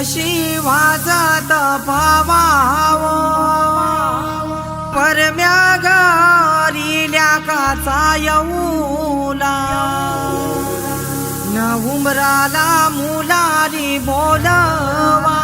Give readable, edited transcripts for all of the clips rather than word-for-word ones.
कशी वाजत भावाव परम्या घरील्या काचा येऊला न उमराला मुलारी बोलवा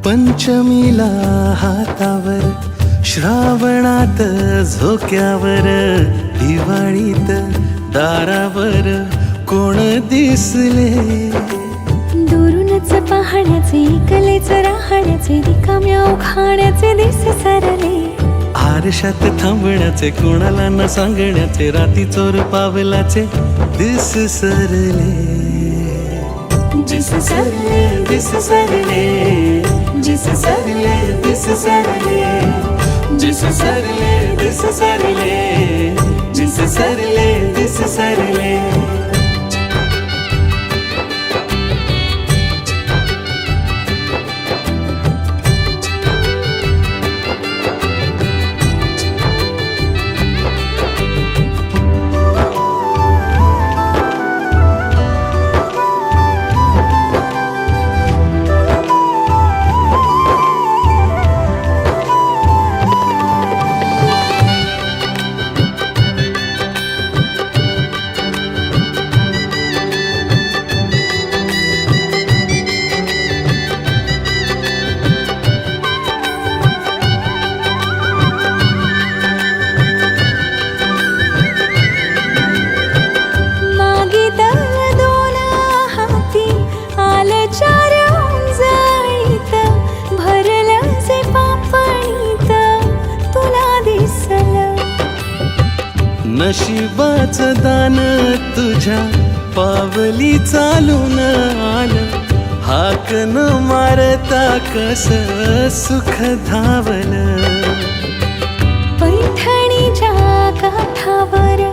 पंचमीला हातावर श्रावणात झोक्यावर दिवाळीत दारावर कोण दिसले दुरूनच पाहण्याचे कलेच राहण्याचे रिकाम्या उखाण्याचे दिस सरले आरशात थांबण्याचे कोणाला न सांगण्याचे राती चोर पावलाचे दिस सरले जिस सरले दिस सरले जिस सरले दिस सरले जिस सरले दिस सरले जिस सरले दिस सरले नशिबाचं दान तुझ्या पावली चालून आलं, हाक न मारता कस सुख धावलं. पैठणीच्या काठावर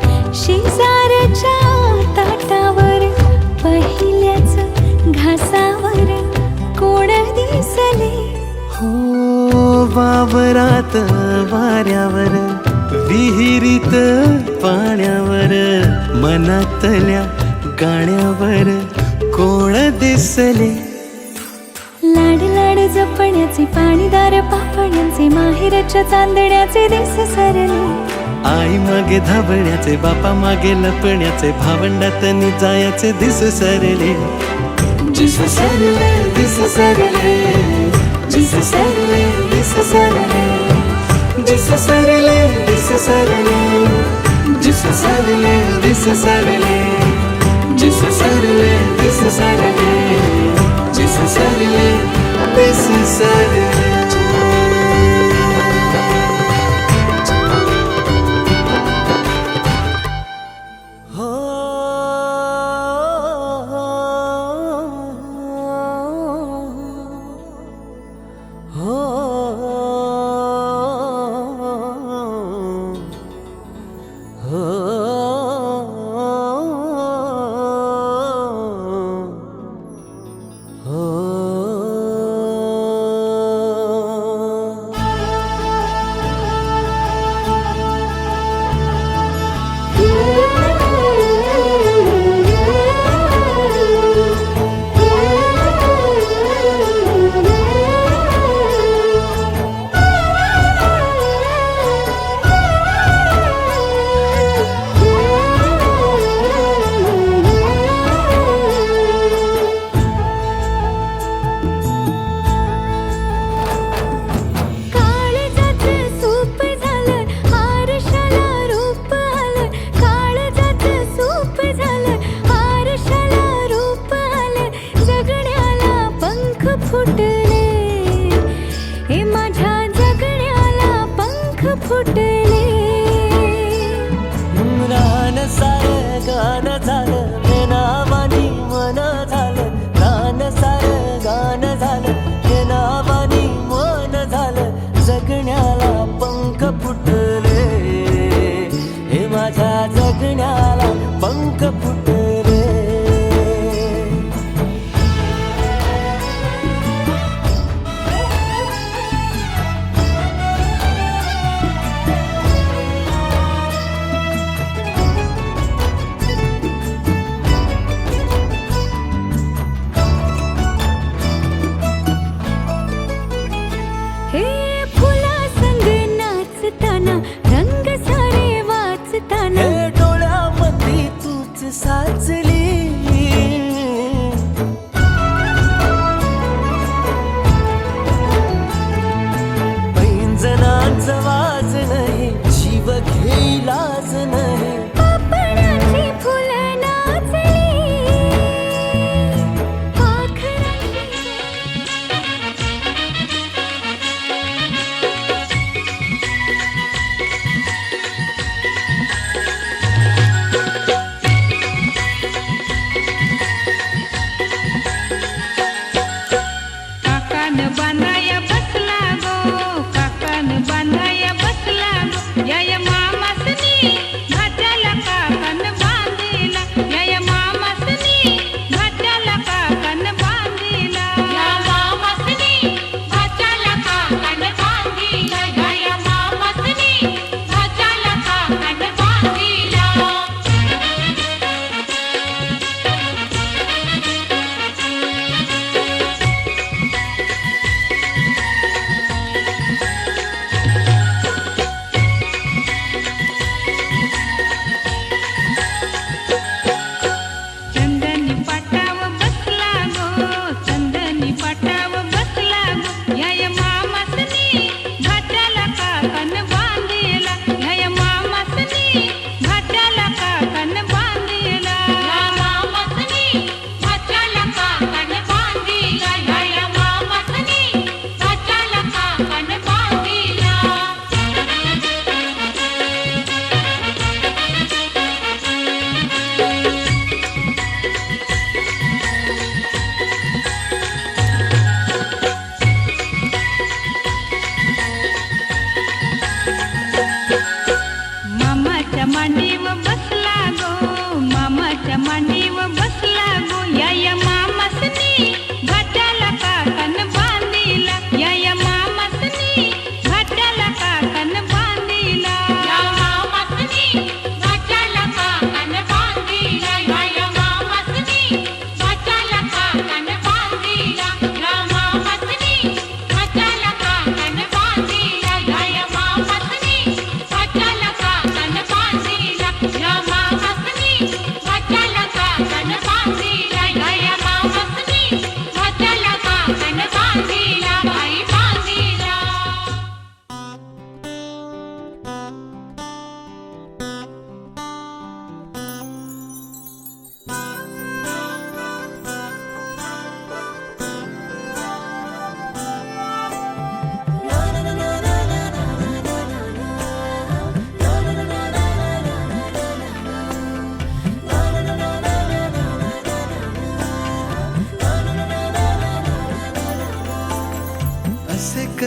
शेजारच्या ताटावर पहिल्याच घासावर कोण दिसले. हो वावरात वाऱ्यावर विहिरीत पाण्यावर मनातल्या गाण्यावर कोण दिसले. लाड लाड जपण्याचे पाणीदार पापण्याचे माहेरच्या चांदण्याचे दिस सरले. आई मागे धावण्याचे बापा मागे लपण्याचे भावंडात जायचे दिस सरले. दिस सरले दिस सरले दिस सरले दिस सरले दिस सरले दिस सरले दिस सरले दिस सरले दिस सरले दिस सरले दिस सरले दिस सरले.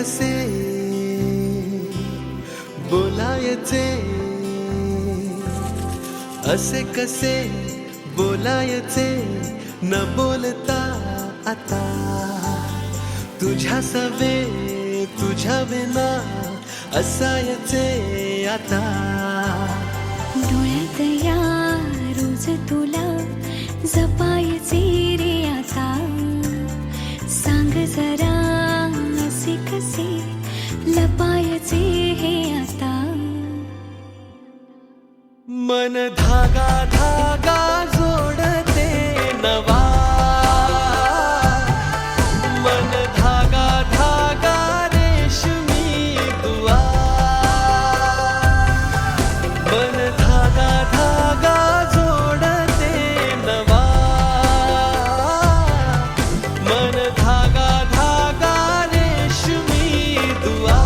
कसे बोलायचे, असे कसे बोलायचे न बोलता आता, तुझ्या सवे तुझ्या विना असायचे आता. डोळ्यात या रोज तुला जपायचे रे आता, सांग जरा असे कसे लपायचे हे आता. मन धागा धागा जोडते नवा, मन धागा धागा रेशमी दुआ, मन धागा धागा जोडते नवा, मन धागा धागा रेशमी दुआ.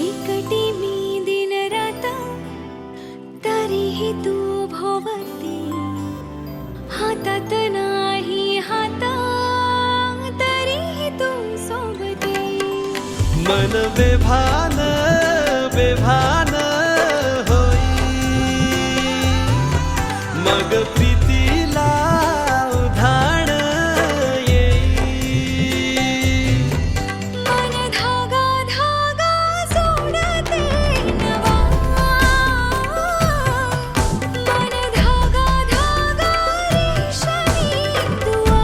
एकटी मी दिन रात तरीही तू भोवती, हातात नाही हात तरीही तू सोबती. मन बेभान बेभान होई, मग प्रीतीला उधाण येई. मन धागा धागा जोडते नवा, मन धागा धागा रेशमी दुआ.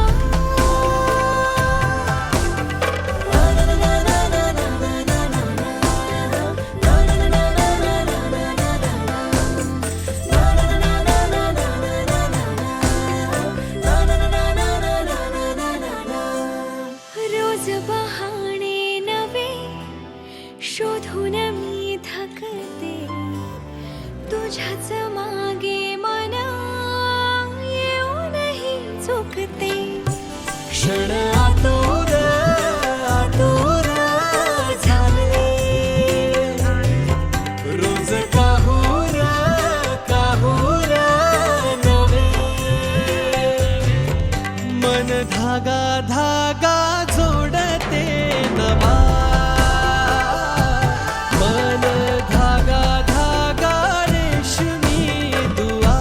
रोज बहाणे नवे शोधून मी थकते, तुझ्याच मागे मन येऊनही चुकते. क्षण आतुर आतुर झाले, रोज काहूर काहूर नवे. मन धागा धागा जोडते नवा, मन धागा धागा रेशमी दुआ,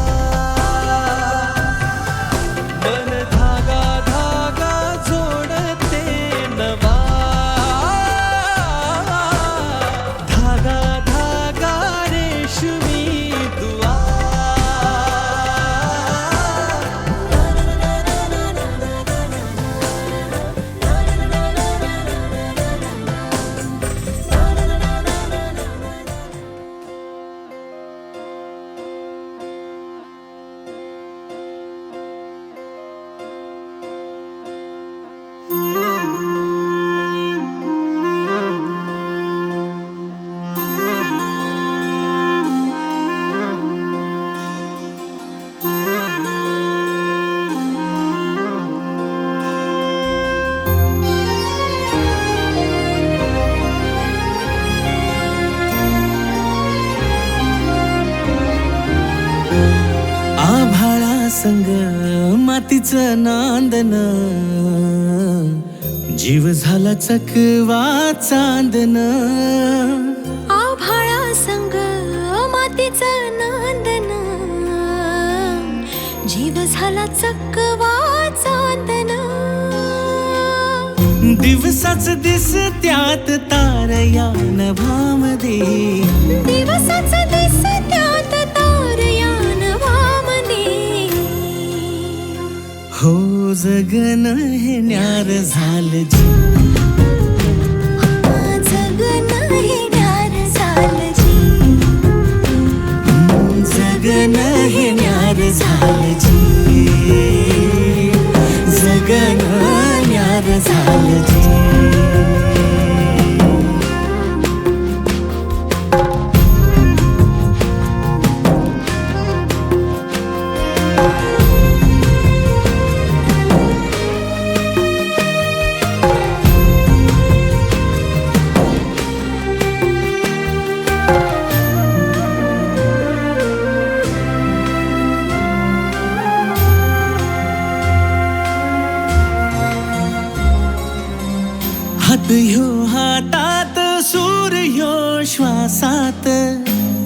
मन धागा धागा जोडते नवा, धागा धागा रेशमी दुआ. आभाळा संग मातीचं नांदन, जीव झाला चकवा चांदन. आभाळा संग मातीचं नांदन, जीव झाला चकवा चांदन. दिवसाच दिस त्यात तारया नभामध्ये, दिवसाच दिस त्यात तारया नभामध्ये. हो जगन हे न्यार झालं जी, जगन हे न्यार झालं जी, जगन हे न्यार झालं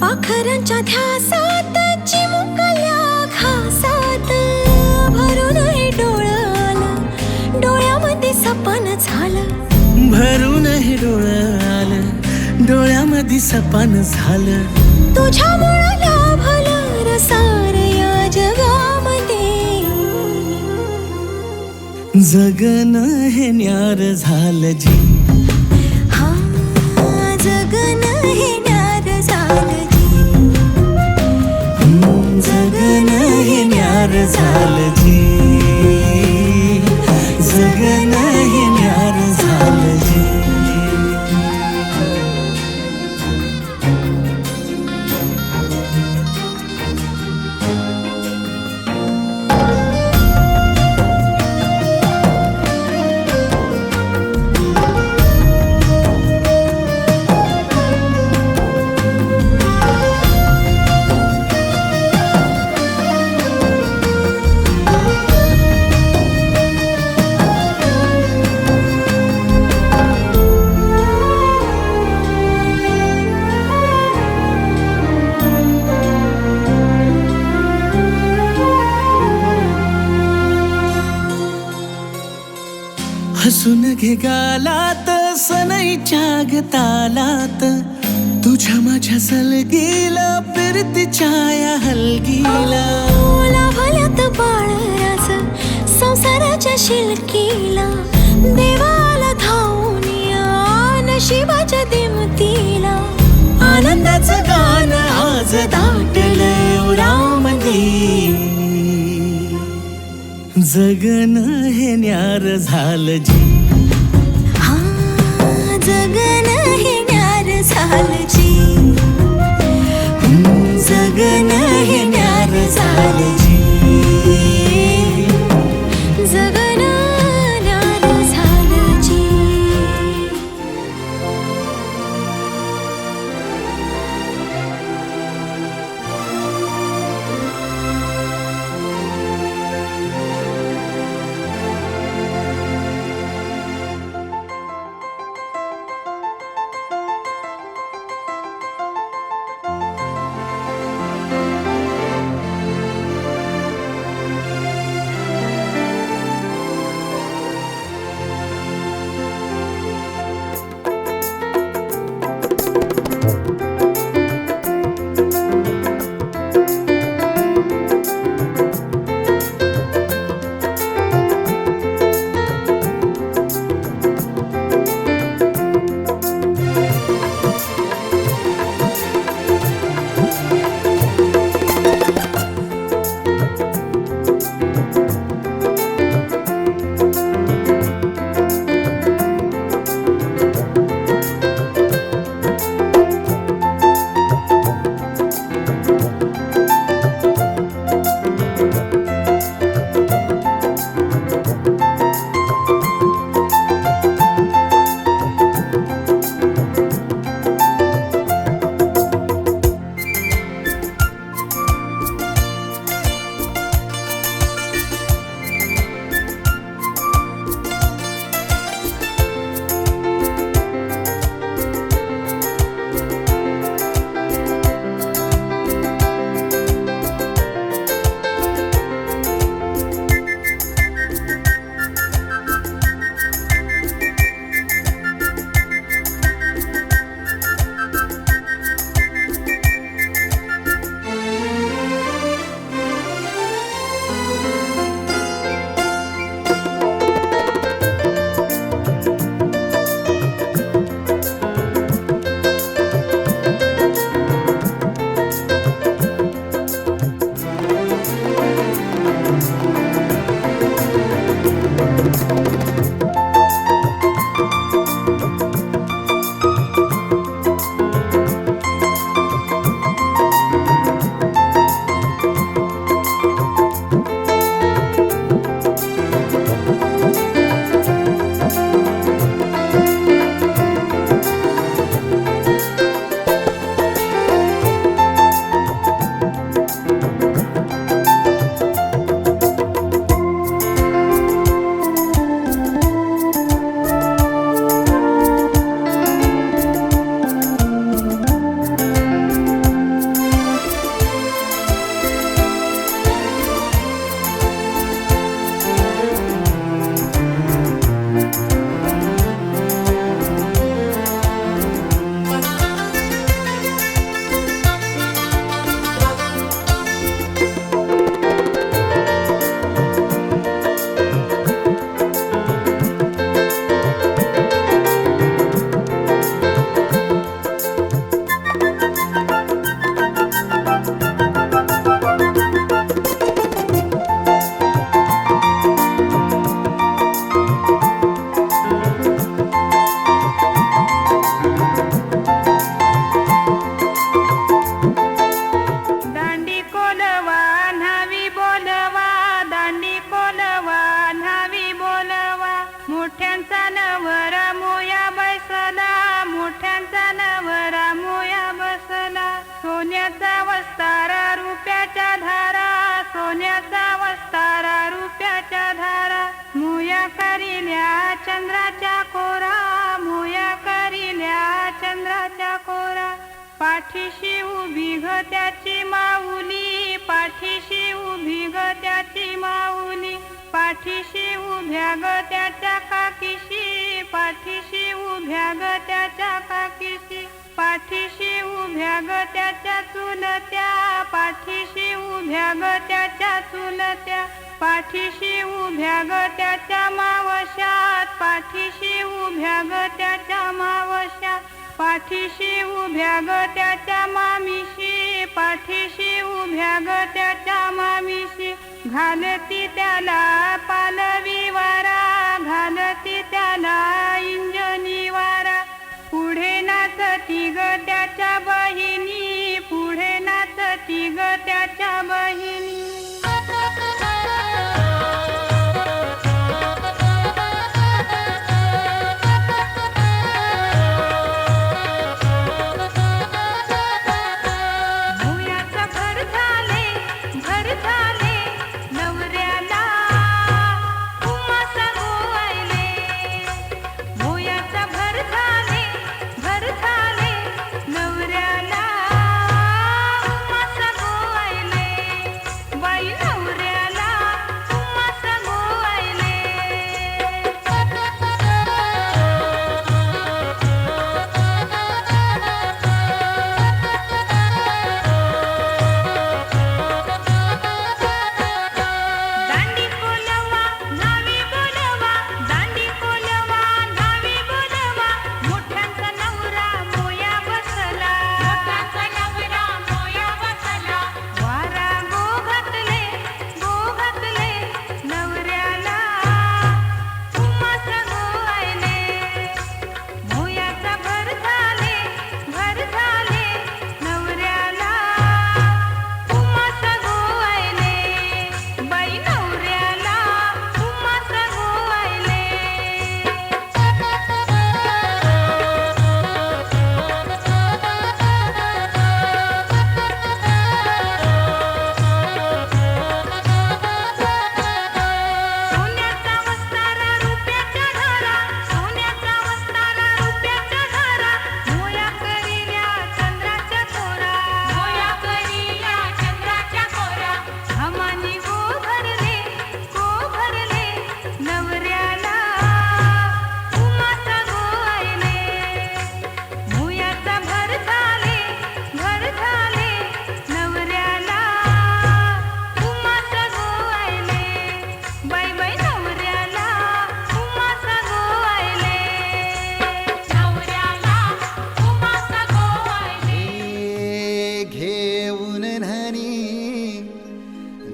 पाखरांच्या ध्यासात चिमुकल्या घासात भरूनही डोळं आलं, डोळ्यामध्ये सपन झालं. भरून हे डोळं आलं, डोळ्यामध्ये सपान झालं. तुझ्यामुळं लाभलं रसार या जगामध्ये. जगणं हे न्यार झालं जी. हा जगणं हे न्यार झालं जी. जगणं हे न्यार झालं जी. जगणं हे न्यार झालं जी. हसून घे गालात सनईच्या गतालात. तुझ्या माझ्या सलगीला फिरतीच्या या हलगीला. लाभल्यात बाळराज संसाराच्या शिलकीला. देवाला धावून या नशिबाच्या दिमतीला. आनंदाचं गाणं आज दाटलंय उरामध्ये. जगणं हे न्यार झालं जी. हा जगणं हे न्यार झालं जी. जगणं हे न्यार झालं जी. जगणं न्यार झालं जी. सोन्याचा वस्तारा रुपयाच्या धारा, सोन्याचा वस्तारा रुपयाच्या धारा, मुया करिल्या चंद्राच्या कोरा, मुया करिल्या चंद्राच्या कोरा. पाठीशी उभी ग त्याची माऊली, पाठीशी उभी ग त्याची माऊली, पाठीशी उभ्या ग त्याच्या काकीशी, पाठीशी उभ्या ग त्याच्या काकीशी, पाठीशी उभ्या ग त्याच्या चुलत्या, पाठीशी उभ्या ग त्याच्या चुलत्या, पाठीशी उभ्या ग त्याच्या मावशात, पाठीशी उभ्या ग त्याच्या मावशात, पाठीशी उभ्या ग त्याच्या मामीशी, पाठीशी उभ्या ग त्याच्या मामीशी. घालती त्याला पालवी वारा, घालती त्याला इंजनी वारा, पुढे नाचती ग त्याच्या बहिणी, पुढे नाचती ग त्याच्या बहिणी.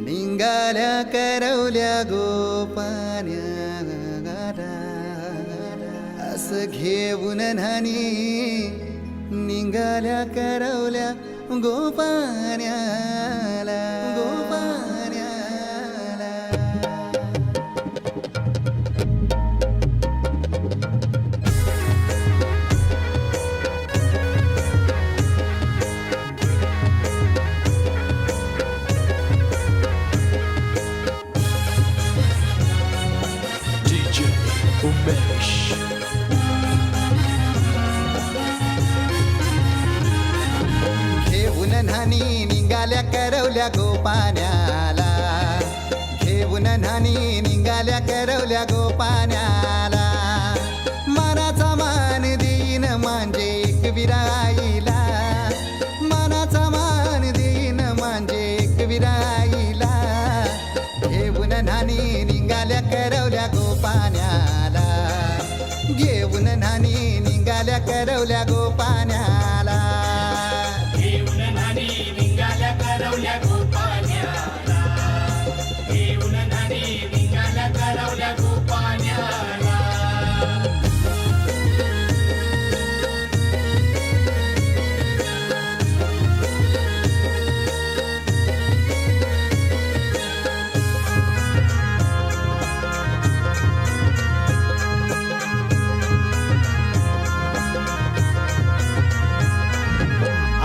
निघाल्या करवल्या गोपान्या, असं घेऊन न्हाणी निघाल्या करवल्या गोपान्याला, गोपान्याला. घेऊन न्हाणी निघाल्या करवल्या गोपान्याला, घेऊन न्हाणी निघाल्या करवल्या गोपान्याला. मनाचा मान देईन म्हणजे एक विराईला, मनाचा मान देईन म्हणजे एक विराईला. घेऊन न्हाणी निघाल्या करवल्या गोपान्याला, घेऊन न्हाणी निघाल्या करवल्या गोपान्याला. घेऊन न्हाणी निघाल्या करवल्या गोपान्याला, घेऊन न्हाणी निघाल्या करवल्या गोपान्याला.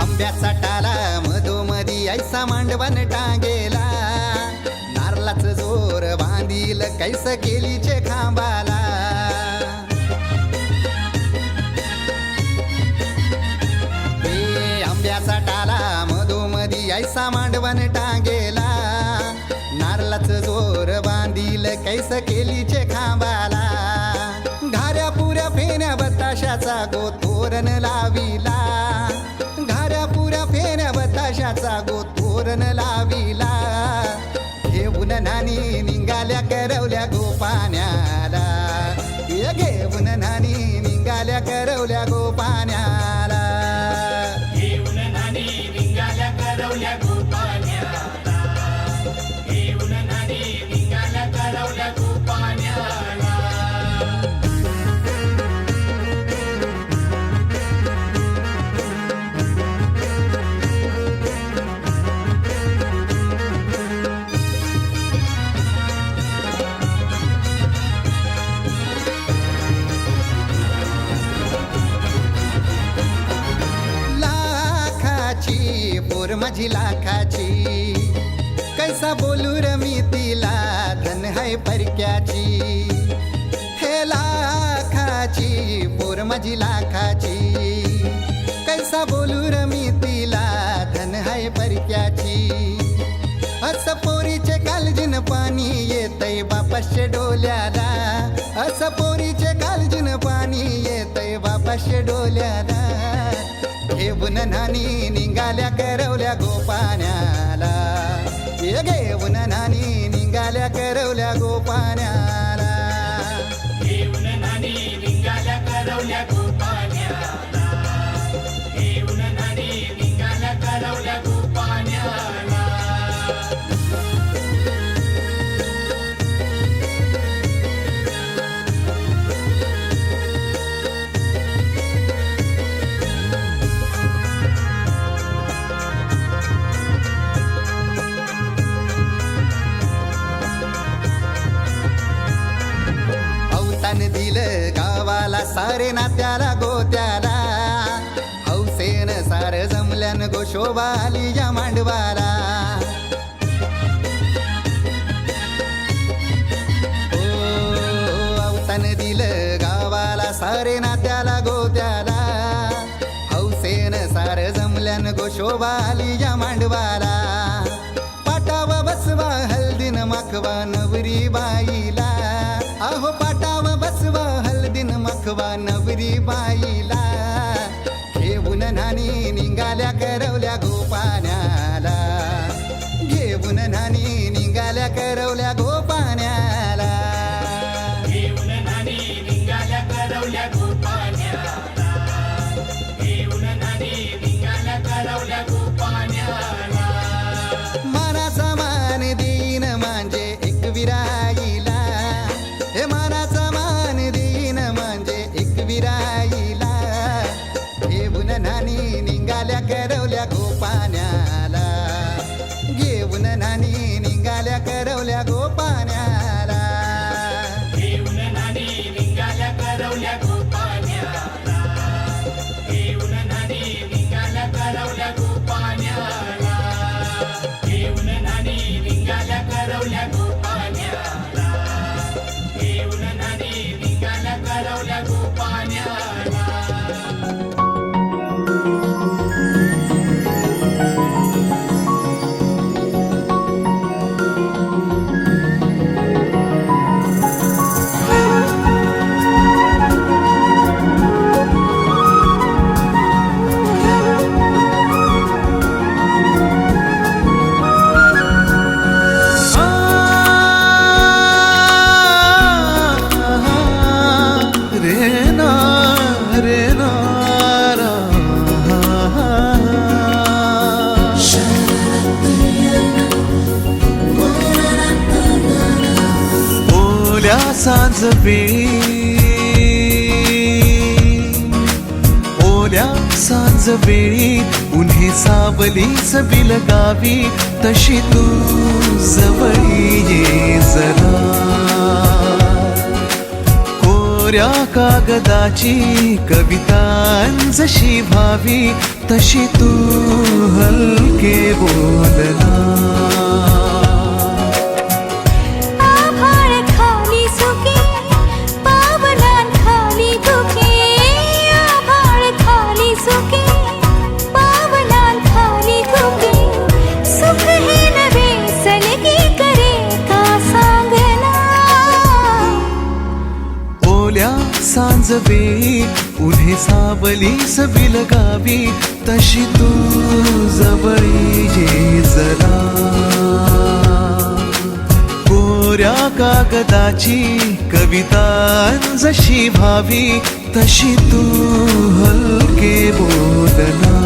आंब्याचा टाला मधोमधी ऐसा मांडवन टांगेला नारलाच जोर बांधील कैस केलीचे खांबाला हे आंब्याचा टाला मधोमधी ऐसा मांडवन टांगेला नारलाच जोर बांधील कैस केलीचे खांबाला घाऱ्या पुऱ्या फेण्या बताशाचा गोतोरण लाविला घाऱ्या पुऱ्या फेण्या बताशाचा गोतोरण लाविला घेऊन नानी निघाल्या करवल्या गोपाण्याला घेऊन नानी निघाल्या करवल्या गोपाण्याला घेऊन नानी निघाल्या करवल्या गोपाण्याला घेऊन नानी निघाल्या करवल्या गोपाण्याला पोर माझी लाखाची कैसा बोलू र मी तिला धन है परक्याची हे लाखाची पोर माझी लाखाची कैसा बोलू र मी तिला धन है परक्याची अस पोरीचे कालजीन पाणी येतय बापाशे डोल्याला अस पोरीचे कालजीन पाणी येतय बापाशे डोल्याला घेऊन नानी निघाल्या करवल्या गोपाण्याला घेऊन नानी निघाल्या करवल्या गोपाण्याला घेऊन नानी निघाल्या करवल्या गोपाण्याला घेऊन नानी निघाल्या करवल्या गोपाण्याला दिलं गावाला सारे नात्याला गोत्याला हौसेन सार जमल्यान गोशोबा आली या मांडवाला अवतान दिलं गावाला सारे नात्याला गोत्याला हौसेन सार जमल्यान गोशोबा आली या मांडवाला पाटावा बसवा हल्दीन माखवा नवरी बाईला अहो पाटावा बसवा हल्दीन मखवा नवरी बाईला घेऊन नानी निघाल्या करवल्या गोपाण्याला घेऊन नानी निघाल्या करवल्या गोपाण्याला घेऊन नानी निघाल्या करवल्या गोपाण्याला घेऊन नानी निघाल्या करवल्या गोपाण्याला मानाचा मान देईन म्हणजे एक विराईला हे मानाचा मान देईन म्हणजे एक विराईला घेऊन नानी निघाल्या करवल्या गोपाण्याला घेऊन नानी निघाल्या करवल्या गोपाण्याला घेऊन नानी निघाल्या करवल्या गोपाण्याला घेऊन नानी निघाल्या करवल्या गोपाण्याला घेऊन नानी निघाल्या करवल्या गोपाण्याला घेऊन नानी निघाल्या करवल्या गोपाण्याला सांज वेळी ओल्या सांज वेळी उन्हे सावलीच बिलगावी तशी तू जवळी ये जरा कोऱ्या कागदाची कविता जशी भावी तशी तू हलके बोलना. आभाळ खाली सुके पावलांखाली धुके, आभाळ खाली सुके पावलांखाली धुके, सुख हे नवे सलगी करे का सांगना. ओल्या सांजवेळी उन्हे सावली बिलगावी तशी तू जवळी ये जरा. कोऱ्या कागदाची कविता जशी भावी तशी तू हलके बोलना.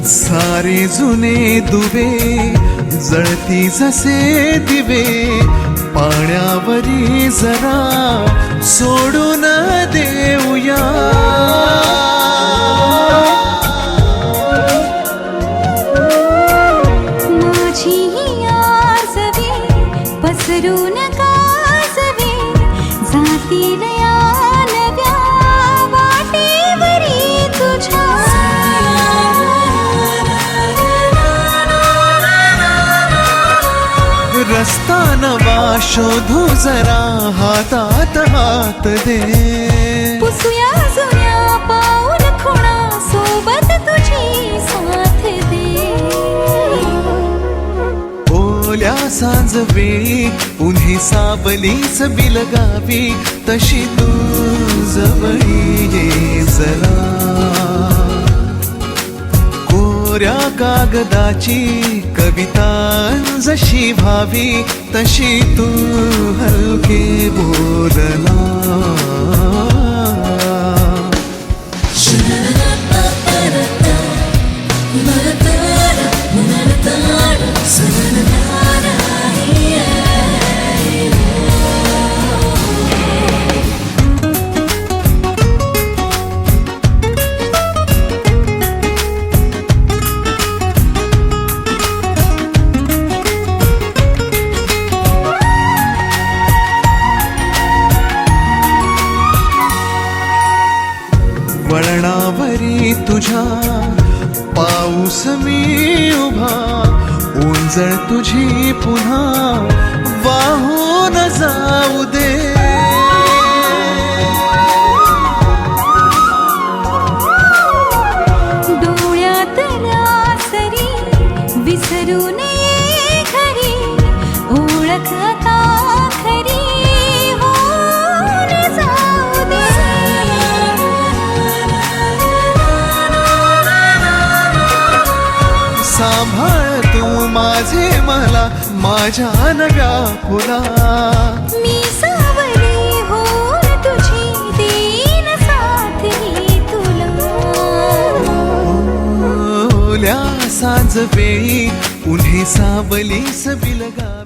सारे जुने दुवे जळती जसे दिवे, पाण्यावरी जरा सोडून देऊया. माझी ही आसवे पसरून कासवे, जातील या नव्या वाटेवरी तुझ्या. रस्ता नवा शोधू जरा हातात हात दे. पुसूया जुन्या पाऊल खुणा सोबत तुझी साथ दे. ओल्या सांजवेळी उन्हे सावलीच बिलगावी तशी तू जवळी ये जरा. कोऱ्या कागदाची कविता जशी भावी तशी तू हलके बोलना. वळणावरी तुझ्या पाऊस मी उभा, ओंजळ तुझी पुन्हा वाहून जाऊ दे. डोळ्यातल्या सरी विसरू नये घरी, ओळख आता खरी होऊन जाऊ दे. सांभाळ तू माझे मला माझ्या नव्या फुला. मी सावली होऊन तुझी देईन साथ ही तुला. ओल्या सांजवेळी उन्हे सावलीच बिलगावी